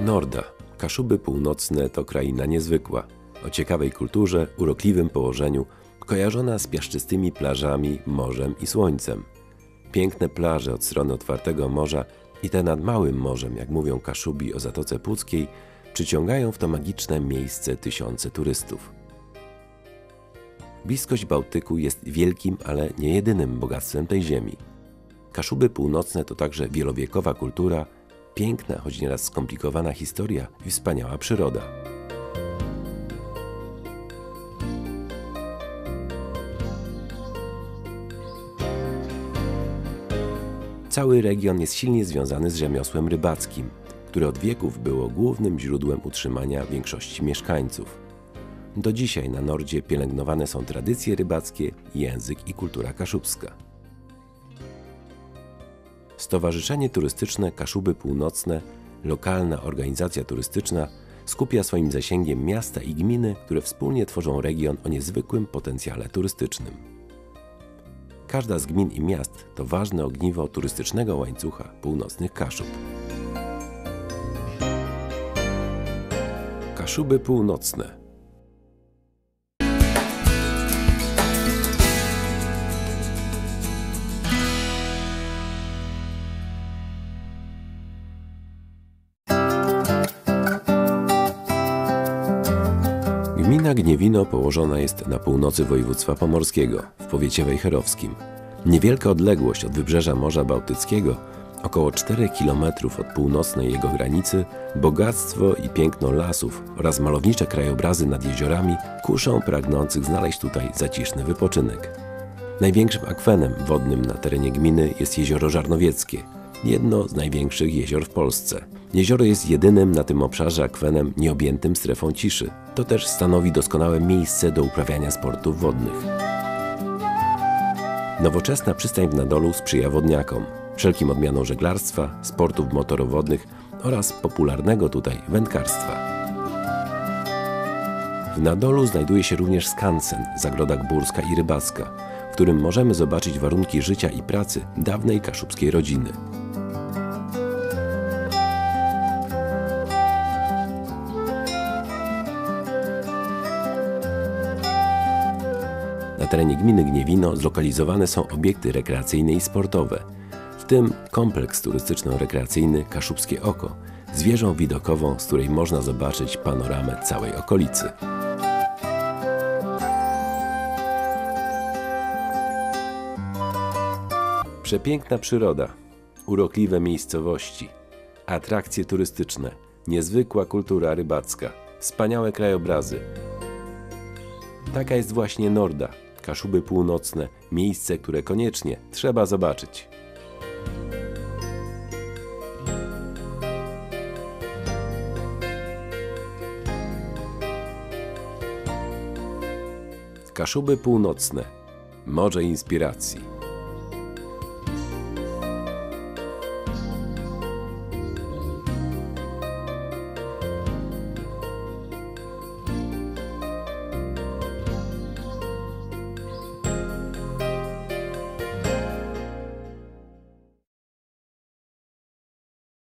Norda, Kaszuby Północne to kraina niezwykła, o ciekawej kulturze, urokliwym położeniu, kojarzona z piaszczystymi plażami, morzem i słońcem. Piękne plaże od strony otwartego morza i te nad Małym Morzem, jak mówią Kaszubi o Zatoce Puckiej, przyciągają w to magiczne miejsce tysiące turystów. Bliskość Bałtyku jest wielkim, ale nie jedynym bogactwem tej ziemi. Kaszuby Północne to także wielowiekowa kultura, piękna, choć nieraz skomplikowana historia i wspaniała przyroda. Cały region jest silnie związany z rzemiosłem rybackim, które od wieków było głównym źródłem utrzymania większości mieszkańców. Do dzisiaj na Nordzie pielęgnowane są tradycje rybackie, język i kultura kaszubska. Stowarzyszenie Turystyczne Kaszuby Północne, lokalna organizacja turystyczna, skupia swoim zasięgiem miasta i gminy, które wspólnie tworzą region o niezwykłym potencjale turystycznym. Każda z gmin i miast to ważne ogniwo turystycznego łańcucha północnych Kaszub. Kaszuby Północne. Gmina Gniewino położona jest na północy województwa pomorskiego, w powiecie wejherowskim. Niewielka odległość od wybrzeża Morza Bałtyckiego, około 4 km od północnej jego granicy, bogactwo i piękno lasów oraz malownicze krajobrazy nad jeziorami kuszą pragnących znaleźć tutaj zaciszny wypoczynek. Największym akwenem wodnym na terenie gminy jest jezioro Żarnowieckie, jedno z największych jezior w Polsce. Jezioro jest jedynym na tym obszarze akwenem nieobjętym strefą ciszy. To też stanowi doskonałe miejsce do uprawiania sportów wodnych. Nowoczesna przystań w Nadolu sprzyja wodniakom, wszelkim odmianom żeglarstwa, sportów motorowodnych oraz popularnego tutaj wędkarstwa. W Nadolu znajduje się również skansen, zagroda górska i rybacka, w którym możemy zobaczyć warunki życia i pracy dawnej kaszubskiej rodziny. Na terenie gminy Gniewino zlokalizowane są obiekty rekreacyjne i sportowe, w tym kompleks turystyczno-rekreacyjny Kaszubskie Oko z wieżą widokową, z której można zobaczyć panoramę całej okolicy. Przepiękna przyroda, urokliwe miejscowości, atrakcje turystyczne, niezwykła kultura rybacka, wspaniałe krajobrazy. Taka jest właśnie Norda, Kaszuby Północne, miejsce, które koniecznie trzeba zobaczyć. Kaszuby Północne, morze inspiracji.